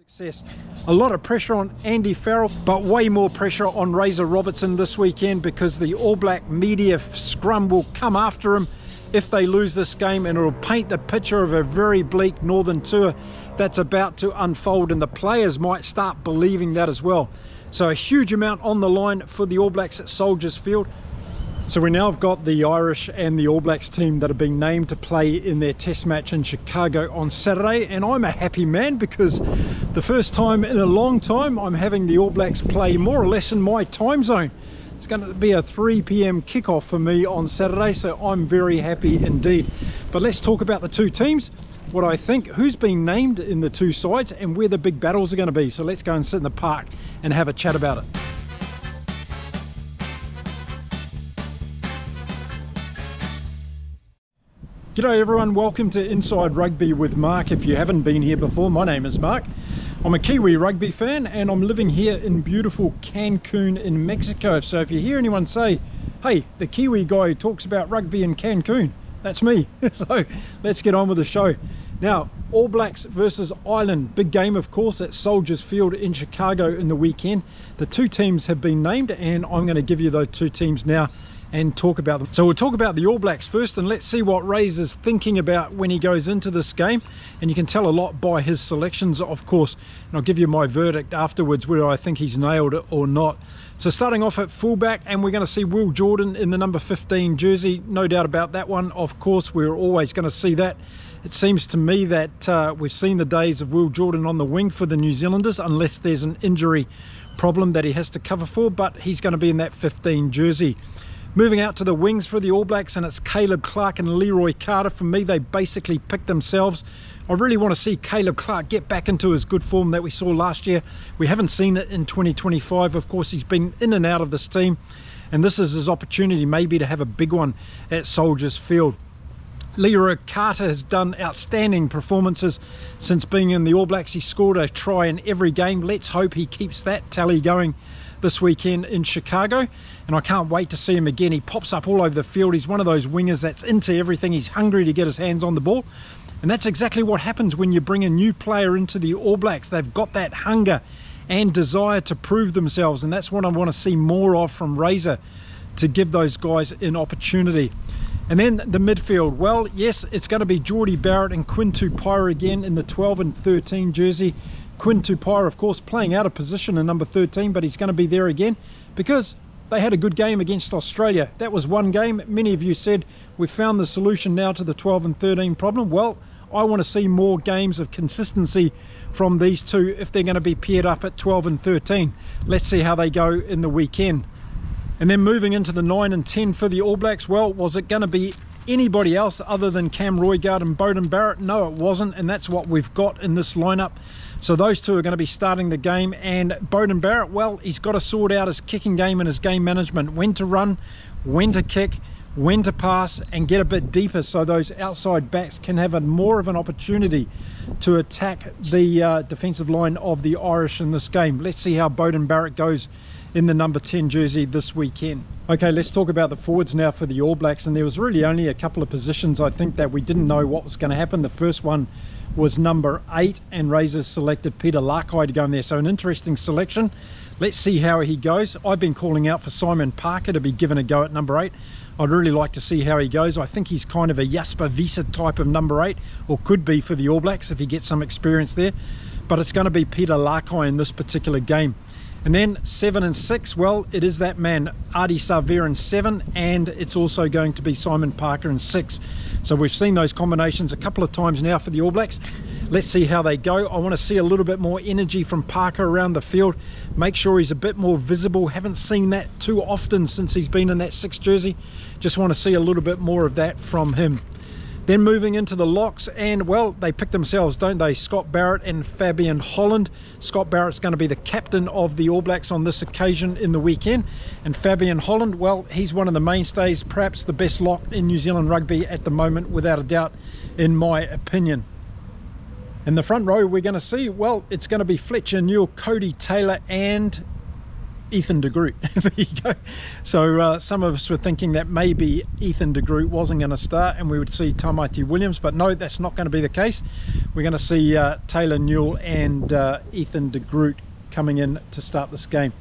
Success. A lot of pressure on Andy Farrell, but way more pressure on Robertson this weekend because the All Black media scrum will come after him if they lose this game, and it'll paint the picture of a very bleak Northern tour that's about to unfold, and the players might start believing that as well. So a huge amount on the line for the All Blacks at Soldiers Field. So we now have got the Irish and the All Blacks team that have been named to play in their test match in Chicago on Saturday, and I'm a happy man because the first time in a long time I'm having the All Blacks play more or less in my time zone. It's going to be a 3 p.m. kickoff for me on Saturday, so I'm very happy indeed. But let's talk about the two teams, what I think, who's been named in the two sides, and where the big battles are going to be. So let's go and sit in the park and have a chat about it. G'day everyone, welcome to Inside Rugby with Mark. If you haven't been here before, my name is Mark. I'm a Kiwi rugby fan and I'm living here in beautiful Cancun in Mexico. So if you hear anyone say, hey, the Kiwi guy who talks about rugby in Cancun, that's me. So let's get on with the show. Now, All Blacks versus Ireland, big game of course at Soldiers Field in Chicago in the weekend. The two teams have been named and I'm going to give you those two teams now and talk about them. So we'll talk about the All Blacks first, and let's see what Ray's is thinking about when he goes into this game. And you can tell a lot by his selections, of course, and I'll give you my verdict afterwards whether I think he's nailed it or not. So starting off at fullback, and we're going to see Will Jordan in the number 15 jersey, no doubt about that one. Of course, we're always going to see that. It seems to me that we've seen the days of Will Jordan on the wing for the New Zealanders, unless there's an injury problem that he has to cover for, but he's going to be in that 15 jersey. Moving out to the wings for the All Blacks, and it's Caleb Clark and Leroy Carter. For me, they basically picked themselves. I really want to see Caleb Clark get back into his good form that we saw last year. We haven't seen it in 2025. Of course, he's been in and out of this team, and this is his opportunity maybe to have a big one at Soldiers Field. Leroy Carter has done outstanding performances since being in the All Blacks. He scored a try in every game. Let's hope he keeps that tally going this weekend in Chicago, and I can't wait to see him again. He pops up all over the field. He's one of those wingers that's into everything. He's hungry to get his hands on the ball, and that's exactly what happens when you bring a new player into the All Blacks. They've got that hunger and desire to prove themselves, and that's what I want to see more of from Razor, to give those guys an opportunity. And then the midfield, well, yes, it's going to be Jordie Barrett and Quinn Tupaira again in the 12 and 13 jersey. Quinn Tupaira, of course, playing out of position in number 13, but he's going to be there again because they had a good game against Australia. That was one game. Many of you said we've found the solution now to the 12 and 13 problem. Well, I want to see more games of consistency from these two if they're going to be paired up at 12 and 13. Let's see how they go in the weekend. And then moving into the 9 and 10 for the All Blacks, well, was it going to be anybody else other than Cam Roigard and Beauden Barrett? No, it wasn't, and that's what we've got in this lineup. So those two are going to be starting the game, and Beauden Barrett, well, he's got to sort out his kicking game and his game management, when to run, when to kick, when to pass, and get a bit deeper so those outside backs can have more of an opportunity to attack the defensive line of the Irish in this game. Let's see how Beauden Barrett goes in the number 10 jersey this weekend. Okay, let's talk about the forwards now for the All Blacks, and there was really only a couple of positions I think that we didn't know what was going to happen. The first one was number 8, and Razors selected Peter Larkhide to go in there, so an interesting selection. Let's see how he goes. I've been calling out for Simon Parker to be given a go at number 8. I'd really like to see how he goes. I think he's kind of a Jasper Wiese type of number 8, or could be for the All Blacks if he gets some experience there, but it's going to be Peter Larkhide in this particular game. And then 7 and 6, well, it is that man, Ardie Savea in 7, and it's also going to be Simon Parker in 6. So we've seen those combinations a couple of times now for the All Blacks. Let's see how they go. I want to see a little bit more energy from Parker around the field. Make sure he's a bit more visible. Haven't seen that too often since he's been in that 6 jersey. Just want to see a little bit more of that from him. Then moving into the locks, and well, they pick themselves, don't they? Scott Barrett and Fabian Holland. Scott Barrett's going to be the captain of the All Blacks on this occasion in the weekend, and Fabian Holland, well, he's one of the mainstays, perhaps the best lock in New Zealand rugby at the moment, without a doubt, in my opinion. In the front row, we're going to see, well, it's going to be Fletcher Newell, Cody Taylor, and Ethan de Groot. There you go. So some of us were thinking that maybe Ethan de Groot wasn't going to start and we would see Tamaiti Williams, but no, that's not going to be the case. We're going to see Taylor Newell and Ethan de Groot coming in to start this game.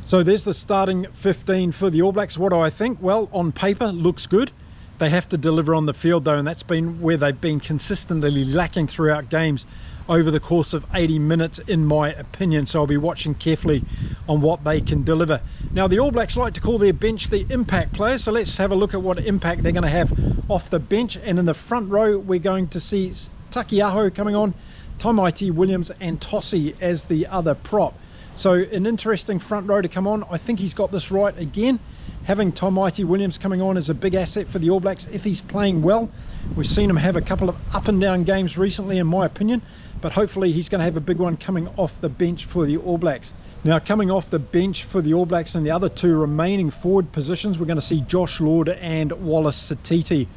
So there's the starting 15 for the All Blacks. What do I think? Well, on paper, looks good. They have to deliver on the field though, and that's been where they've been consistently lacking throughout games over the course of 80 minutes in my opinion. So I'll be watching carefully on what they can deliver. Now the All Blacks like to call their bench the impact players, so let's have a look at what impact they're going to have off the bench. And in the front row we're going to see Takiaho coming on, Tamaiti Williams and Tossie as the other prop. So an interesting front row to come on. I think he's got this right again. Having Tamaiti Williams coming on is a big asset for the All Blacks if he's playing well. We've seen him have a couple of up and down games recently in my opinion, but hopefully he's going to have a big one coming off the bench for the All Blacks. Now coming off the bench for the All Blacks in the other two remaining forward positions, we're going to see Josh Lord and Wallace Satiti.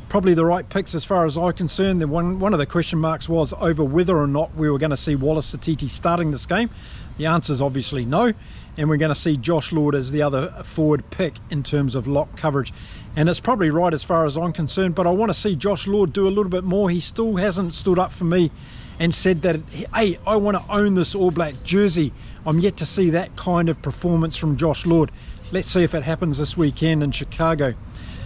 Probably the right picks as far as I'm concerned. One of the question marks was over whether or not we were going to see Wallace Satiti starting this game. The answer is obviously no, and we're going to see Josh Lord as the other forward pick in terms of lock coverage. And it's probably right as far as I'm concerned, but I want to see Josh Lord do a little bit more. He still hasn't stood up for me and said that, hey, I want to own this All Black jersey. I'm yet to see that kind of performance from Josh Lord. Let's see if it happens this weekend in Chicago.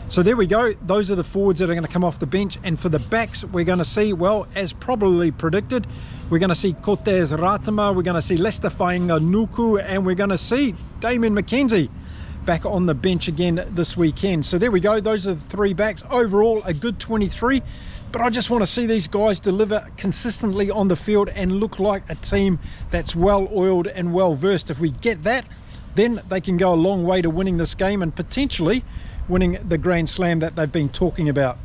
So there we go. Those are the forwards that are going to come off the bench. And for the backs, we're going to see, well, as probably predicted, we're going to see Cortez Ratama, we're going to see Lester Fainganuku, and we're going to see Damien McKenzie back on the bench again this weekend. So there we go. Those are the three backs. Overall, a good 23. But I just want to see these guys deliver consistently on the field and look like a team that's well-oiled and well-versed. If we get that, then they can go a long way to winning this game and potentially winning the Grand Slam that they've been talking about.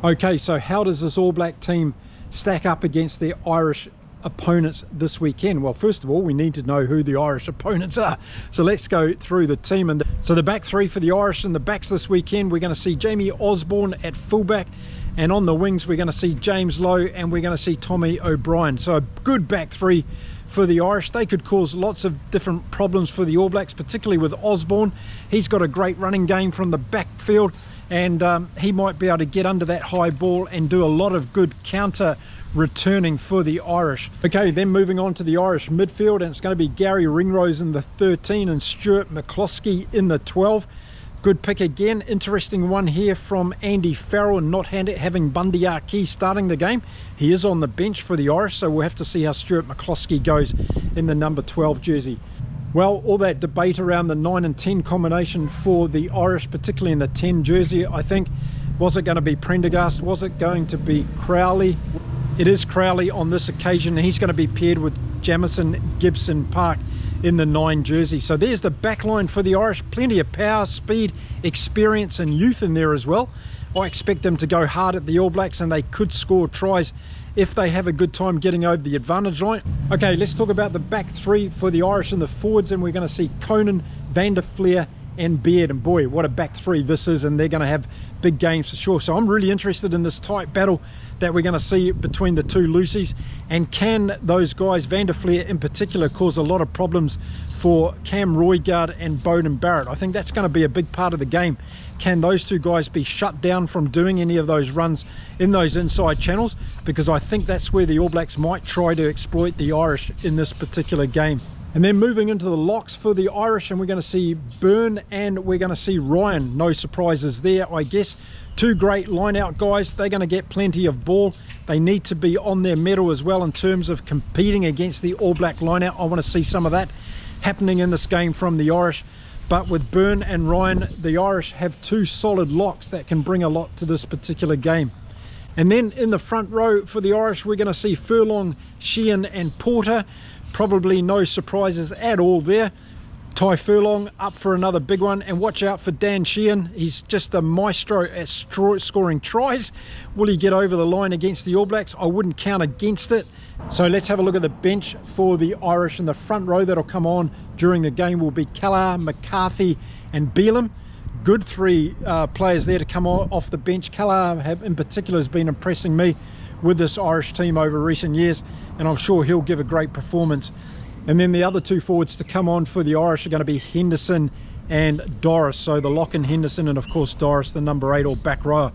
Okay, so how does this All Black team stack up against their Irish opponents this weekend? Well, first of all, we need to know who the Irish opponents are. So let's go through the team. So the back three for the Irish and the backs this weekend, we're going to see Jamie Osborne at fullback, and on the wings we're going to see James Lowe and we're going to see Tommy O'Brien. So a good back three for the Irish. They could cause lots of different problems for the All Blacks, particularly with Osborne. He's got a great running game from the backfield, and he might be able to get under that high ball and do a lot of good counter returning for the Irish. Okay, then moving on to the Irish midfield, and it's going to be Gary Ringrose in the 13 and Stuart McCloskey in the 12. Good pick again. Interesting one here from Andy Farrell, not having Bundee Aki starting the game. He is on the bench for the Irish, so we'll have to see how Stuart McCloskey goes in the number 12 jersey. Well, all that debate around the 9 and 10 combination for the Irish, particularly in the 10 jersey, I think, was it going to be Prendergast? Was it going to be Crowley? It is Crowley on this occasion. He's going to be paired with Jamison Gibson Park in the 9 jersey. So there's the back line for the Irish. Plenty of power, speed, experience and youth in there as well. I expect them to go hard at the All Blacks, and they could score tries if they have a good time getting over the advantage line. Okay, let's talk about the back three for the Irish and the forwards, and we're going to see Conan, Van der Flier and Beard. And boy, what a back three this is, and they're going to have big games for sure. So I'm really interested in this tight battle that we're going to see between the two Lucies, and can those guys, Van der Flier in particular, cause a lot of problems for Cam Roygaard and Bowden Barrett? I think that's going to be a big part of the game. Can those two guys be shut down from doing any of those runs in those inside channels? Because I think that's where the All Blacks might try to exploit the Irish in this particular game. And then moving into the locks for the Irish, and we're going to see Byrne and we're going to see Ryan. No surprises there, I guess. Two great line-out guys. They're going to get plenty of ball. They need to be on their mettle as well in terms of competing against the All Black line-out. I want to see some of that happening in this game from the Irish. But with Byrne and Ryan, the Irish have two solid locks that can bring a lot to this particular game. And then in the front row for the Irish, we're going to see Furlong, Sheehan and Porter. Probably no surprises at all there. Ty Furlong up for another big one, and watch out for Dan Sheehan. He's just a maestro at scoring tries. Will he get over the line against the All Blacks? I wouldn't count against it. So let's have a look at the bench for the Irish. In the front row that'll come on during the game will be Kelleher, McCarthy and Beelum. Good three players there to come off the bench. Kelleher in particular has been impressing me with this Irish team over recent years, and I'm sure he'll give a great performance And then the other two forwards to come on for the Irish are going to be Henderson and Doris. So the lock in Henderson, and of course Doris, the number 8 or back rower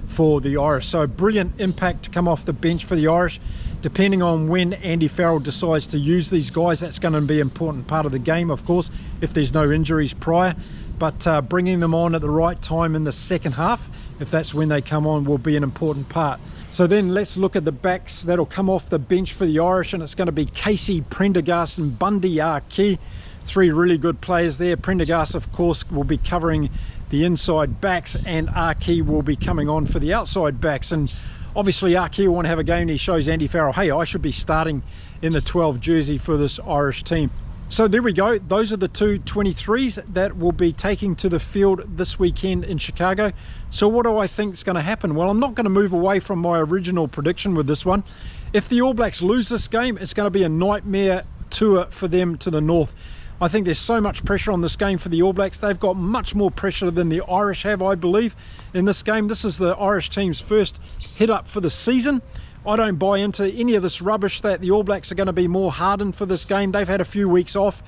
for the Irish. So brilliant impact to come off the bench for the Irish. Depending on when Andy Farrell decides to use these guys, that's going to be an important part of the game, of course, if there's no injuries prior. But bringing them on at the right time in the second half, if that's when they come on, will be an important part. So then let's look at the backs that'll come off the bench for the Irish, and it's going to be Casey, Prendergast and Bundee Aki. 3 really good players there. Prendergast, of course, will be covering the inside backs, and Aki will be coming on for the outside backs. And obviously Aki will want to have a game and he shows Andy Farrell, hey, I should be starting in the 12 jersey for this Irish team. So there we go. Those are the two 23s that will be taking to the field this weekend in Chicago. So what do I think is going to happen? Well, I'm not going to move away from my original prediction with this one. If the All Blacks lose this game, it's going to be a nightmare tour for them to the north. I think there's so much pressure on this game for the All Blacks. They've got much more pressure than the Irish have, I believe, in this game. This is the Irish team's first hit up for the season. I don't buy into any of this rubbish that the All Blacks are going to be more hardened for this game. They've had a few weeks off.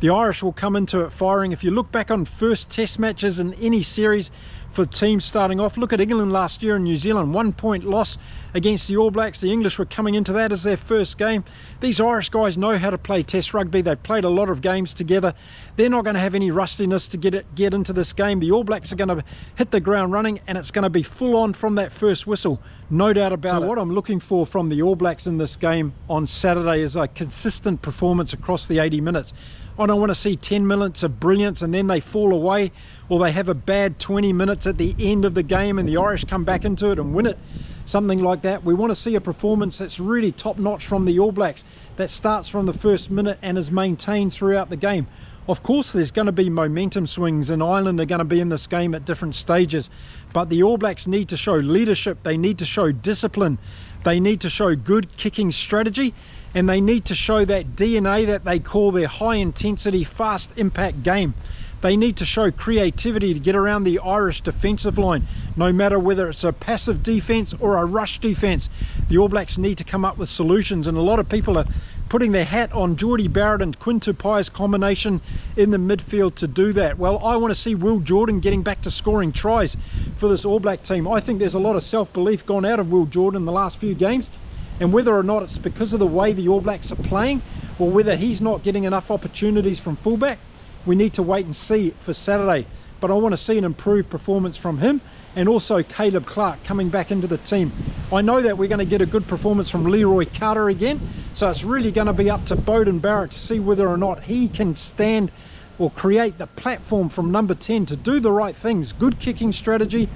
The Irish will come into it firing. If you look back on first test matches in any series for teams starting off, look at England last year in New Zealand, 1-point loss against the All Blacks. The English were coming into that as their first game. These Irish guys know how to play test rugby. They've played a lot of games together. They're not going to have any rustiness to get into this game. The All Blacks are going to hit the ground running, and it's going to be full on from that first whistle, no doubt about it. What I'm looking for from the All Blacks in this game on Saturday is a consistent performance across the 80 minutes. I don't want to see 10 minutes of brilliance and then they fall away, or they have a bad 20 minutes at the end of the game and the Irish come back into it and win it. Something like that. We want to see a performance that's really top notch from the All Blacks, that starts from the first minute and is maintained throughout the game. Of course there's going to be momentum swings, and Ireland are going to be in this game at different stages, but the All Blacks need to show leadership, they need to show discipline, they need to show good kicking strategy, and they need to show that DNA that they call their high intensity, fast impact game. They need to show creativity to get around the Irish defensive line, no matter whether it's a passive defence or a rush defence. The All Blacks need to come up with solutions, and a lot of people are putting their hat on Geordie Barrett and Quinn Tupai's combination in the midfield to do that. Well, I want to see Will Jordan getting back to scoring tries for this All Black team. I think there's a lot of self-belief gone out of Will Jordan in the last few games, and whether or not it's because of the way the All Blacks are playing or whether he's not getting enough opportunities from fullback, we need to wait and see for Saturday. But I want to see an improved performance from him, and also Caleb Clark coming back into the team. I know that we're going to get a good performance from Leroy Carter again, so it's really going to be up to Beauden Barrett to see whether or not he can stand or create the platform from number 10 to do the right things. Good kicking strategy,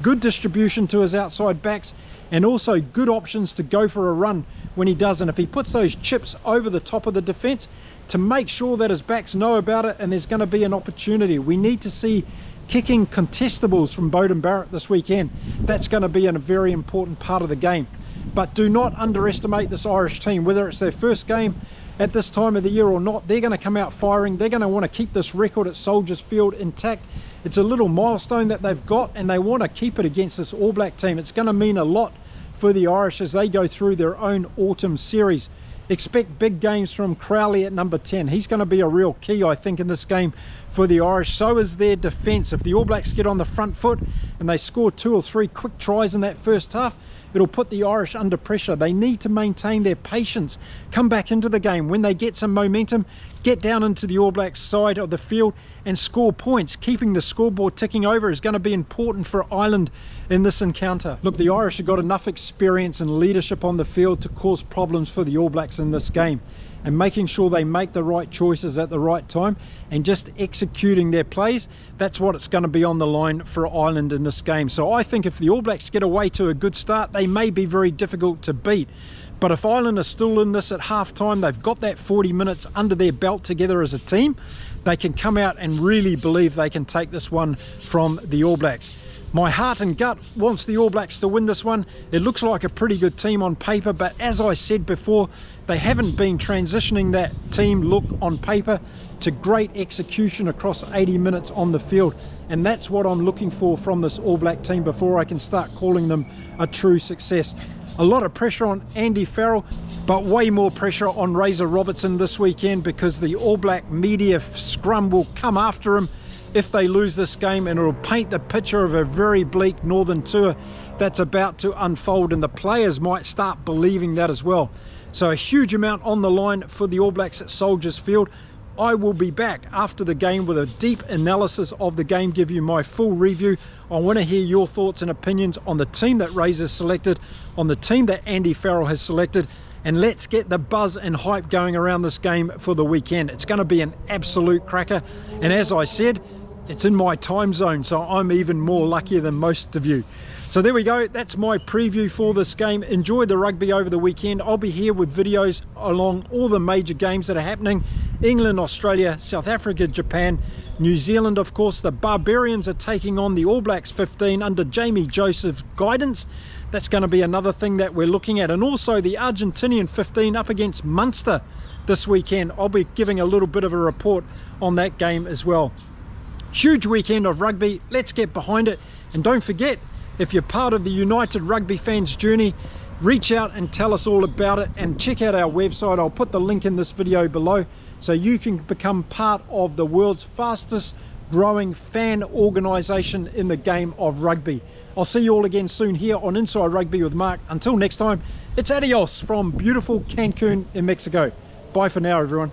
good distribution to his outside backs, and also good options to go for a run when he does. And if he puts those chips over the top of the defence to make sure that his backs know about it and there's going to be an opportunity. We need to see kicking contestables from Beauden Barrett this weekend. That's going to be a very important part of the game. But do not underestimate this Irish team, whether it's their first game at this time of the year or not. They're going to come out firing. They're going to want to keep this record at Soldiers Field intact. It's a little milestone that they've got, and they want to keep it against this All Black team. It's going to mean a lot for the Irish as they go through their own autumn series. Expect big games from Crowley at number 10. He's going to be a real key, I think, in this game for the Irish. So is their defence. If the All Blacks get on the front foot and they score 2 or 3 quick tries in that first half, it'll put the Irish under pressure. They need to maintain their patience, come back into the game. When they get some momentum, get down into the All Blacks side of the field and score points. Keeping the scoreboard ticking over is going to be important for Ireland in this encounter. Look, the Irish have got enough experience and leadership on the field to cause problems for the All Blacks in this game, and making sure they make the right choices at the right time and just executing their plays, that's what it's going to be on the line for Ireland in this game. So I think if the All Blacks get away to a good start, they may be very difficult to beat. But if Ireland are still in this at half-time, they've got that 40 minutes under their belt together as a team, they can come out and really believe they can take this one from the All Blacks. My heart and gut wants the All Blacks to win this one. It looks like a pretty good team on paper, but as I said before, they haven't been transitioning that team look on paper to great execution across 80 minutes on the field. And that's what I'm looking for from this All Black team before I can start calling them a true success. A lot of pressure on Andy Farrell, but way more pressure on Razor Robertson this weekend, because the All Black media scrum will come after him if they lose this game, and it'll paint the picture of a very bleak Northern tour that's about to unfold, and the players might start believing that as well. So a huge amount on the line for the All Blacks at Soldiers Field. I will be back after the game with a deep analysis of the game, give you my full review. I want to hear your thoughts and opinions on the team that Razor's selected, on the team that Andy Farrell has selected, and let's get the buzz and hype going around this game for the weekend. It's going to be an absolute cracker, and as I said, it's in my time zone, so I'm even more luckier than most of you. So there we go, that's my preview for this game. Enjoy the rugby over the weekend. I'll be here with videos along all the major games that are happening. England, Australia, South Africa, Japan, New Zealand, of course. The Barbarians are taking on the All Blacks 15 under Jamie Joseph's guidance. That's going to be another thing that we're looking at. And also the Argentinian 15 up against Munster this weekend. I'll be giving a little bit of a report on that game as well. Huge weekend of rugby. Let's get behind it. And don't forget, if you're part of the United Rugby Fans journey, reach out and tell us all about it, and check out our website. I'll put the link in this video below so you can become part of the world's fastest growing fan organisation in the game of rugby. I'll see you all again soon here on Inside Rugby with Mark. Until next time, it's adios from beautiful Cancun in Mexico. Bye for now, everyone.